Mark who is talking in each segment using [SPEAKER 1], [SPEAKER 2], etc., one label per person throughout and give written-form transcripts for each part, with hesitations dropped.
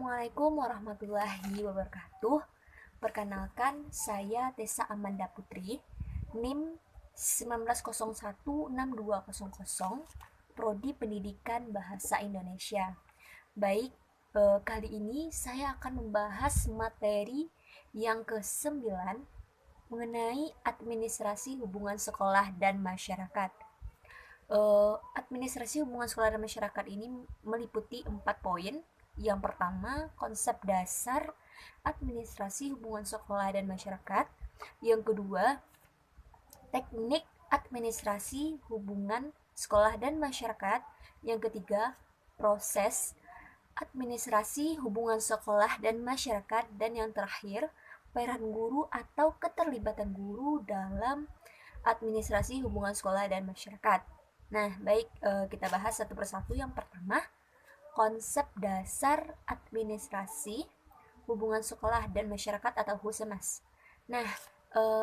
[SPEAKER 1] Assalamualaikum warahmatullahi wabarakatuh. Perkenalkan, saya Tessa Amanda Putri, NIM 19016200, Prodi Pendidikan Bahasa Indonesia. Baik, kali ini saya akan membahas materi yang ke-9 mengenai administrasi hubungan sekolah dan masyarakat. Administrasi hubungan sekolah dan masyarakat ini meliputi 4 poin. Yang pertama, konsep dasar administrasi hubungan sekolah dan masyarakat. Yang kedua, teknik administrasi hubungan sekolah dan masyarakat. Yang ketiga, proses administrasi hubungan sekolah dan masyarakat. Dan yang terakhir, peran guru atau keterlibatan guru dalam administrasi hubungan sekolah dan masyarakat. Nah, baik, kita bahas satu persatu. Yang pertama, konsep dasar administrasi hubungan sekolah dan masyarakat atau HUSEMAS. Nah,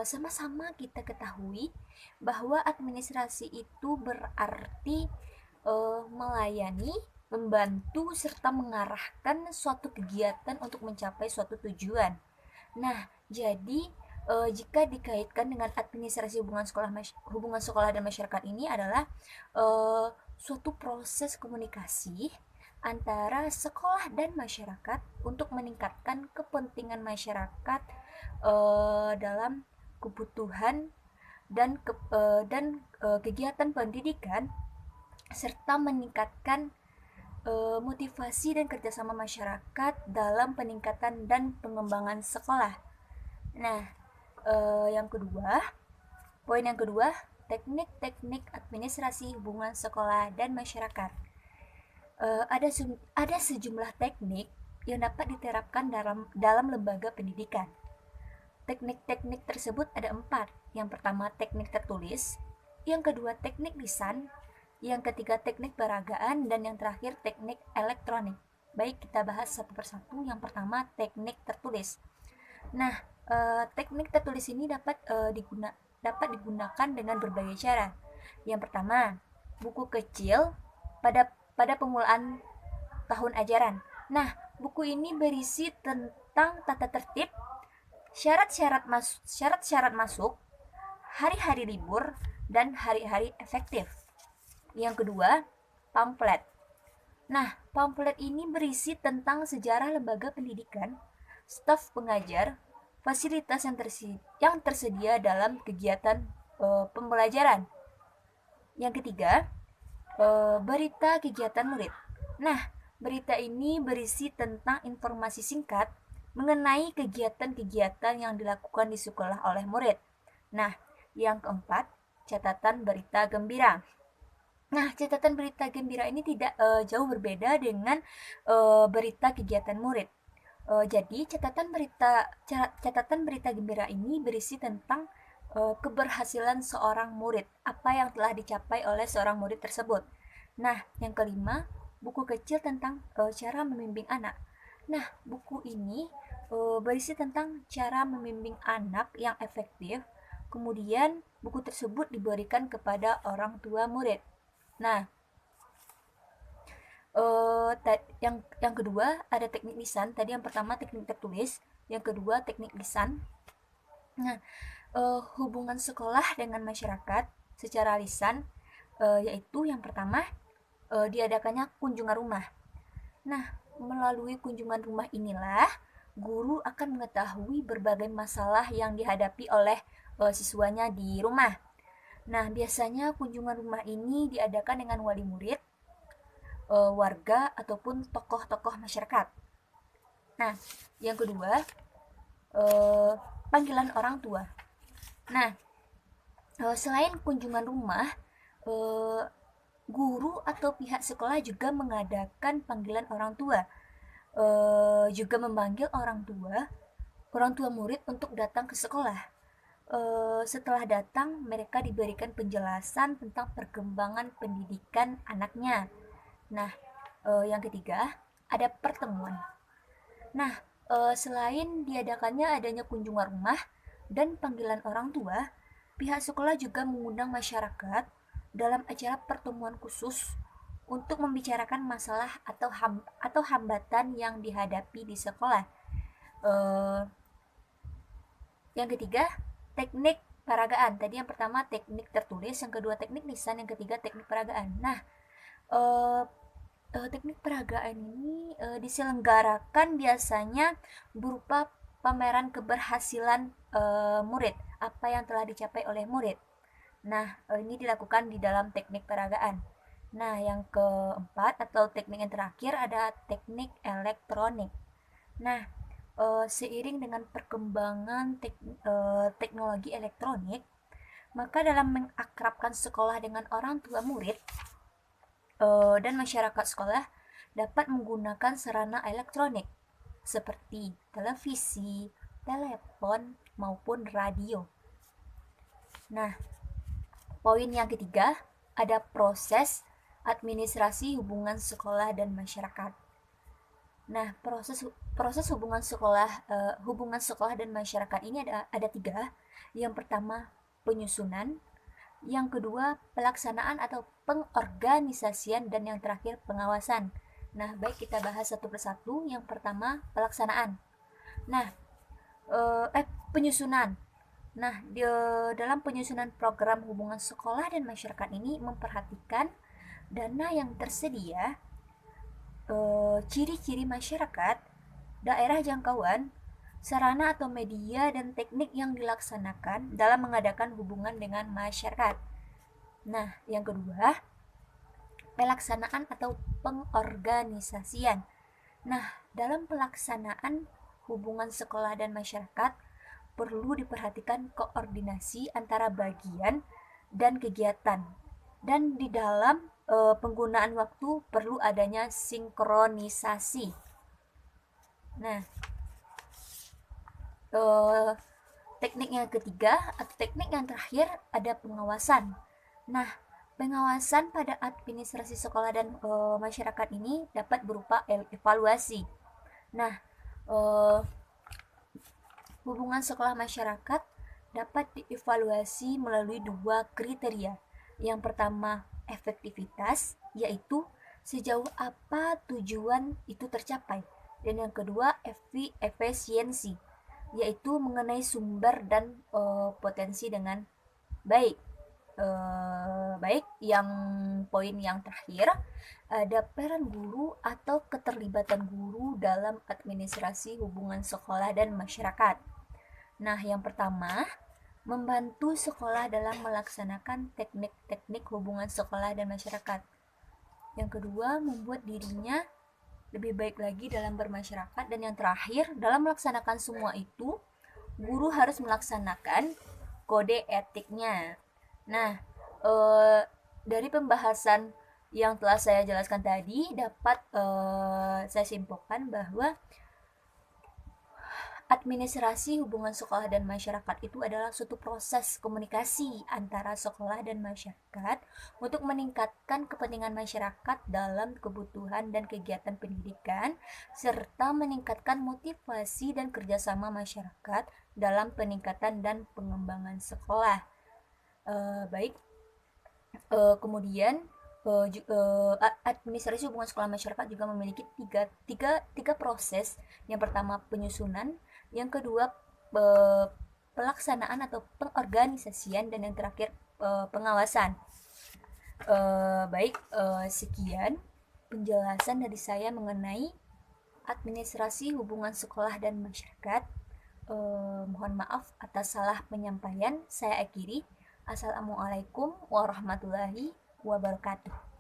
[SPEAKER 1] sama-sama kita ketahui bahwa administrasi itu berarti melayani, membantu, serta mengarahkan suatu kegiatan untuk mencapai suatu tujuan. Nah, jadi jika dikaitkan dengan administrasi hubungan sekolah dan masyarakat ini adalah suatu proses komunikasi antara sekolah dan masyarakat untuk meningkatkan kepentingan masyarakat dalam kebutuhan dan kegiatan pendidikan, serta meningkatkan motivasi dan kerjasama masyarakat dalam peningkatan dan pengembangan sekolah. Nah, poin yang kedua, teknik-teknik administrasi hubungan sekolah dan masyarakat. Ada sejumlah teknik yang dapat diterapkan dalam lembaga pendidikan. Teknik-teknik tersebut ada 4. Yang pertama, teknik tertulis. Yang kedua, teknik lisan. Yang ketiga, teknik peragaan. Dan yang terakhir, teknik elektronik. Baik, kita bahas satu persatu. Yang pertama, teknik tertulis. Nah, teknik tertulis ini dapat digunakan dengan berbagai cara. Yang pertama, buku kecil pada permulaan tahun ajaran. Nah, buku ini berisi tentang tata tertib, syarat-syarat masuk, hari-hari libur, dan hari-hari efektif. Yang kedua, pamflet. Nah, pamflet ini berisi tentang sejarah lembaga pendidikan, staf pengajar, fasilitas yang tersedia dalam kegiatan pembelajaran. Yang ketiga, berita kegiatan murid. Nah, berita ini berisi tentang informasi singkat mengenai kegiatan-kegiatan yang dilakukan di sekolah oleh murid. Nah, yang keempat, catatan berita gembira. Nah, catatan berita gembira ini tidak jauh berbeda dengan berita kegiatan murid. Jadi, catatan berita gembira ini berisi tentang keberhasilan seorang murid, apa yang telah dicapai oleh seorang murid tersebut. Nah, yang kelima, buku kecil tentang cara membimbing anak. Nah, buku ini berisi tentang cara membimbing anak yang efektif. Kemudian, buku tersebut diberikan kepada orang tua murid. Nah, yang kedua ada teknik lisan. Tadi yang pertama teknik tertulis, yang kedua teknik lisan. Nah, hubungan sekolah dengan masyarakat secara lisan, yaitu yang pertama, diadakannya kunjungan rumah. Nah, melalui kunjungan rumah inilah guru akan mengetahui berbagai masalah yang dihadapi oleh siswanya di rumah. Nah, biasanya kunjungan rumah ini diadakan dengan wali murid, warga, ataupun tokoh-tokoh masyarakat. Nah, yang kedua, panggilan orang tua. Nah, selain kunjungan rumah, guru atau pihak sekolah juga mengadakan panggilan orang tua, juga memanggil orang tua murid untuk datang ke sekolah. Setelah datang, mereka diberikan penjelasan tentang perkembangan pendidikan anaknya. Nah, yang ketiga, ada pertemuan. Nah, selain diadakannya adanya kunjungan rumah dan panggilan orang tua, pihak sekolah juga mengundang masyarakat dalam acara pertemuan khusus untuk membicarakan masalah atau hambatan yang dihadapi di sekolah. Yang ketiga, teknik peragaan. Tadi yang pertama teknik tertulis, yang kedua teknik lisan, yang ketiga teknik peragaan. Nah, teknik peragaan ini diselenggarakan biasanya berupa pameran keberhasilan murid, apa yang telah dicapai oleh murid. Nah, ini dilakukan di dalam teknik peragaan. Nah, yang keempat atau teknik yang terakhir ada teknik elektronik. Nah, seiring dengan perkembangan teknologi elektronik, maka dalam mengakrabkan sekolah dengan orang tua murid dan masyarakat sekolah dapat menggunakan sarana elektronik seperti televisi, telepon, maupun radio. Nah, poin yang ketiga ada proses administrasi hubungan sekolah dan masyarakat. Nah, proses hubungan sekolah dan masyarakat ini ada tiga. Yang pertama penyusunan, yang kedua pelaksanaan atau pengorganisasian, dan yang terakhir pengawasan. Nah, baik kita bahas satu persatu. Yang pertama pelaksanaan. Nah, penyusunan. Nah, dalam penyusunan program hubungan sekolah dan masyarakat ini memperhatikan dana yang tersedia, ciri-ciri masyarakat, daerah jangkauan, sarana atau media, dan teknik yang dilaksanakan dalam mengadakan hubungan dengan masyarakat. Nah, yang kedua, pelaksanaan atau pengorganisasian. Nah, dalam pelaksanaan hubungan sekolah dan masyarakat, perlu diperhatikan koordinasi antara bagian dan kegiatan. Dan di dalam penggunaan waktu perlu adanya sinkronisasi. Nah, teknik yang ketiga atau teknik yang terakhir ada pengawasan. Nah, pengawasan pada administrasi sekolah dan masyarakat ini dapat berupa evaluasi. Nah, hubungan sekolah masyarakat dapat dievaluasi melalui dua kriteria. Yang pertama, efektivitas, yaitu sejauh apa tujuan itu tercapai. Dan yang kedua, efisiensi, yaitu mengenai sumber dan potensi dengan baik. Baik, yang poin yang terakhir ada peran guru atau keterlibatan guru dalam administrasi hubungan sekolah dan masyarakat. Nah, yang pertama, membantu sekolah dalam melaksanakan teknik-teknik hubungan sekolah dan masyarakat. Yang kedua, membuat dirinya lebih baik lagi dalam bermasyarakat. Dan yang terakhir, dalam melaksanakan semua itu, guru harus melaksanakan kode etiknya. Nah, dari pembahasan yang telah saya jelaskan tadi, dapat saya simpulkan bahwa administrasi hubungan sekolah dan masyarakat itu adalah suatu proses komunikasi antara sekolah dan masyarakat untuk meningkatkan kepentingan masyarakat dalam kebutuhan dan kegiatan pendidikan, serta meningkatkan motivasi dan kerjasama masyarakat dalam peningkatan dan pengembangan sekolah. Baik, kemudian administrasi hubungan sekolah masyarakat juga memiliki tiga proses. Yang pertama penyusunan, yang kedua pelaksanaan atau pengorganisasian, dan yang terakhir pengawasan. Baik, sekian penjelasan dari saya mengenai administrasi hubungan sekolah dan masyarakat. Mohon maaf atas salah penyampaian. Saya akhiri. Assalamualaikum warahmatullahi wabarakatuh.